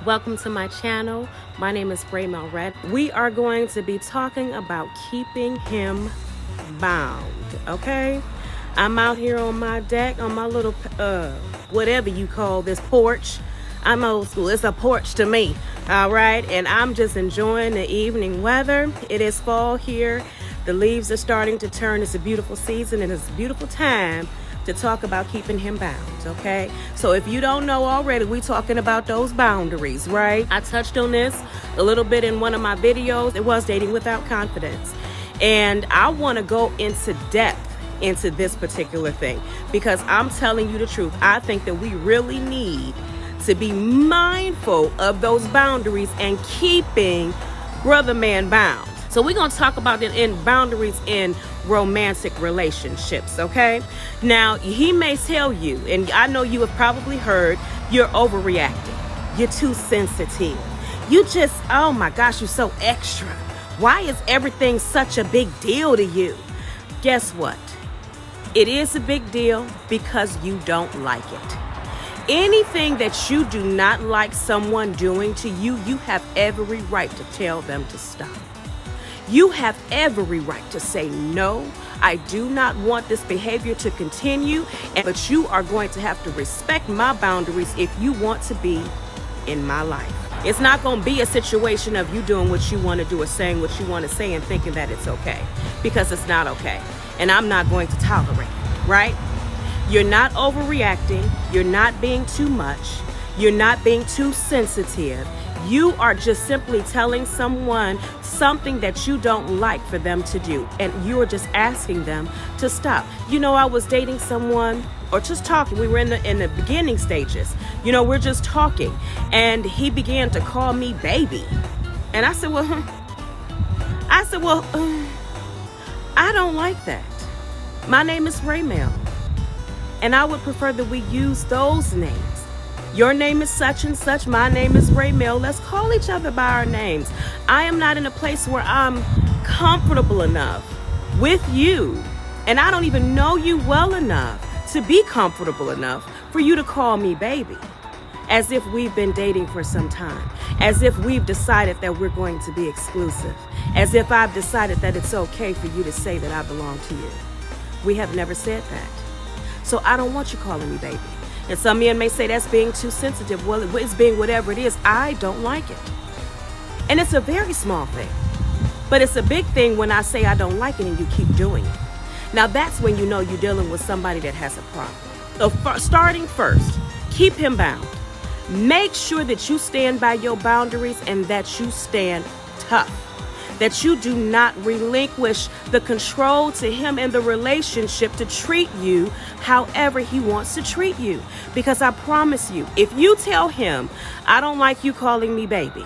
Welcome to my channel. My name is Raymel Red. We are going to be talking about keeping him bound, okay? I'm out here on my deck, on my little, whatever you call this, porch. I'm old school. It's a porch to me, all right? And I'm just enjoying the evening weather. It is fall here. The leaves are starting to turn. It's a beautiful season and it's a beautiful time to talk about keeping him bound, okay? So if you don't know already, we talking about those boundaries, right? I touched on this a little bit in one of my videos. It was dating without confidence. And I want to go into depth into this particular thing because I'm telling you the truth. I think that we really need to be mindful of those boundaries and keeping brother man bound. So we're going to talk about it in boundaries in romantic relationships, okay? Now, he may tell you, and I know you have probably heard, you're overreacting. You're too sensitive. You just, oh my gosh, you're so extra. Why is everything such a big deal to you? Guess what? It is a big deal because you don't like it. Anything that you do not like someone doing to you, you have every right to tell them to stop. You have every right to say, no, I do not want this behavior to continue, but you are going to have to respect my boundaries if you want to be in my life. It's not going to be a situation of you doing what you want to do or saying what you want to say and thinking that it's okay, because it's not okay. And I'm not going to tolerate it, right? You're not overreacting. You're not being too much. You're not being too sensitive. You are just simply telling someone something that you don't like for them to do, and you're just asking them to stop. You know, I was dating someone or just talking. We were in the beginning stages. You know, we're just talking, and he began to call me baby, and I said, well, I don't like that. My name is Raymel, and I would prefer that we use those names. Your name is such and such. My name is Raymel. Let's call each other by our names. I am not in a place where I'm comfortable enough with you, and I don't even know you well enough to be comfortable enough for you to call me baby, as if we've been dating for some time, as if we've decided that we're going to be exclusive, as if I've decided that it's okay for you to say that I belong to you. We have never said that. So I don't want you calling me baby. And some men may say that's being too sensitive. Well, it's being whatever it is. I don't like it. And it's a very small thing. But it's a big thing when I say I don't like it and you keep doing it. Now that's when you know you're dealing with somebody that has a problem. So starting first, keep him bound. Make sure that you stand by your boundaries and that you stand tough. That you do not relinquish the control to him in the relationship to treat you however he wants to treat you. Because I promise you, if you tell him, I don't like you calling me baby,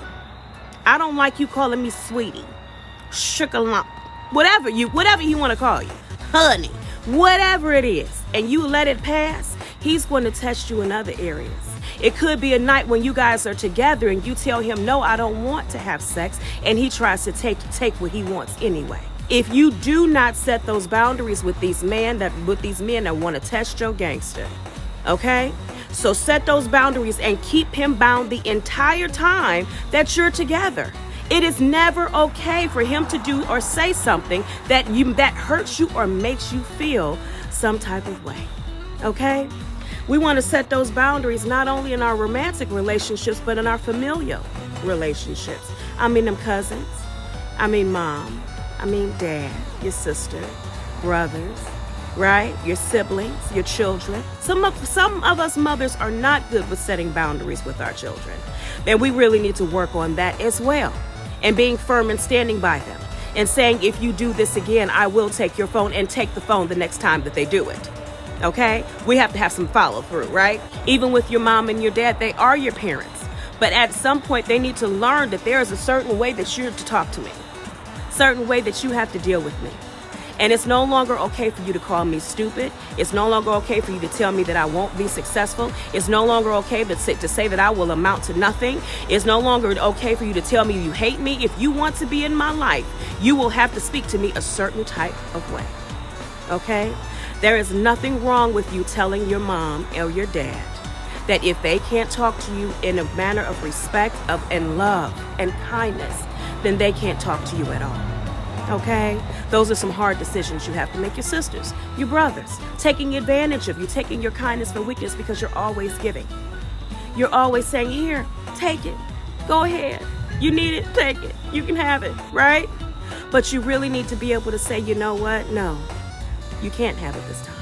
I don't like you calling me sweetie, sugar lump, whatever he want to call you, honey, whatever it is, and you let it pass, he's going to test you in other areas. It could be a night when you guys are together and you tell him, no, I don't want to have sex, and he tries to take what he wants anyway. If you do not set those boundaries with these men that want to test your gangster, okay? So set those boundaries and keep him bound the entire time that you're together. It is never okay for him to do or say something that hurts you or makes you feel some type of way, okay? We want to set those boundaries not only in our romantic relationships, but in our familial relationships. I mean them cousins. I mean mom. I mean dad, your sister, brothers, right? Your siblings, your children. Some of us mothers are not good with setting boundaries with our children. And we really need to work on that as well. And being firm and standing by them. And saying, if you do this again, I will take your phone, and take the phone the next time that they do it. Okay? We have to have some follow through, right? Even with your mom and your dad, they are your parents. But at some point, they need to learn that there is a certain way that you're to talk to me. Certain way that you have to deal with me. And it's no longer okay for you to call me stupid. It's no longer okay for you to tell me that I won't be successful. It's no longer okay to say that I will amount to nothing. It's no longer okay for you to tell me you hate me. If you want to be in my life, you will have to speak to me a certain type of way. Okay? There is nothing wrong with you telling your mom or your dad that if they can't talk to you in a manner of respect and love and kindness, then they can't talk to you at all. Okay? Those are some hard decisions you have to make. Your sisters, your brothers, taking advantage of you, taking your kindness for weakness because you're always giving. You're always saying, here, take it. Go ahead. You need it, take it. You can have it, right? But you really need to be able to say, you know what? No, you can't have it this time.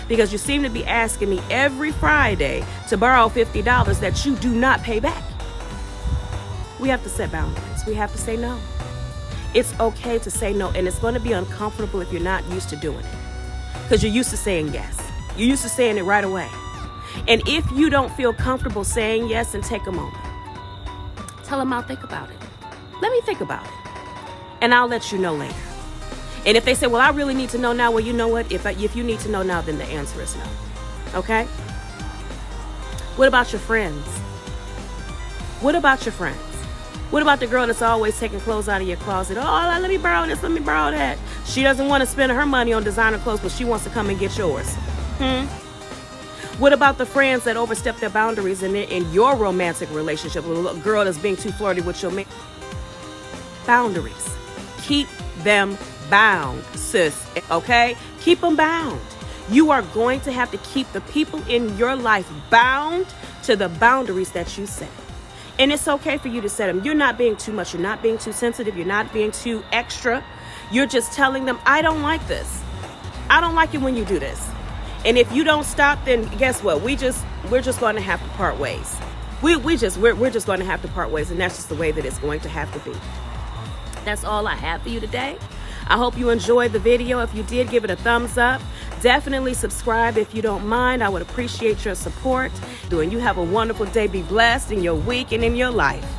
Because you seem to be asking me every Friday to borrow $50 that you do not pay back. We have to set boundaries. We have to say no. It's okay to say no, and it's going to be uncomfortable if you're not used to doing it. Because you're used to saying yes. You're used to saying it right away. And if you don't feel comfortable saying yes, then take a moment. Tell them I'll think about it. Let me think about it. And I'll let you know later. And if they say, well, I really need to know now, well, you know what? If you need to know now, then the answer is no. Okay? What about your friends? What about your friends? What about the girl that's always taking clothes out of your closet? Oh, let me borrow this, let me borrow that. She doesn't want to spend her money on designer clothes, but she wants to come and get yours. What about the friends that overstep their boundaries in your romantic relationship with a girl that's being too flirty with your man? Boundaries. Keep them bound, sis, okay? Keep them bound. You are going to have to keep the people in your life bound to the boundaries that you set. And it's okay for you to set them. You're not being too much. You're not being too sensitive. You're not being too extra. You're just telling them, I don't like this. I don't like it when you do this. And if you don't stop, then guess what? We're just going to have to part ways. We're just going to have to part ways, and that's just the way that it's going to have to be. That's all I have for you today. I hope you enjoyed the video. If you did, give it a thumbs up. Definitely subscribe if you don't mind. I would appreciate your support. And you have a wonderful day. Be blessed in your week and in your life.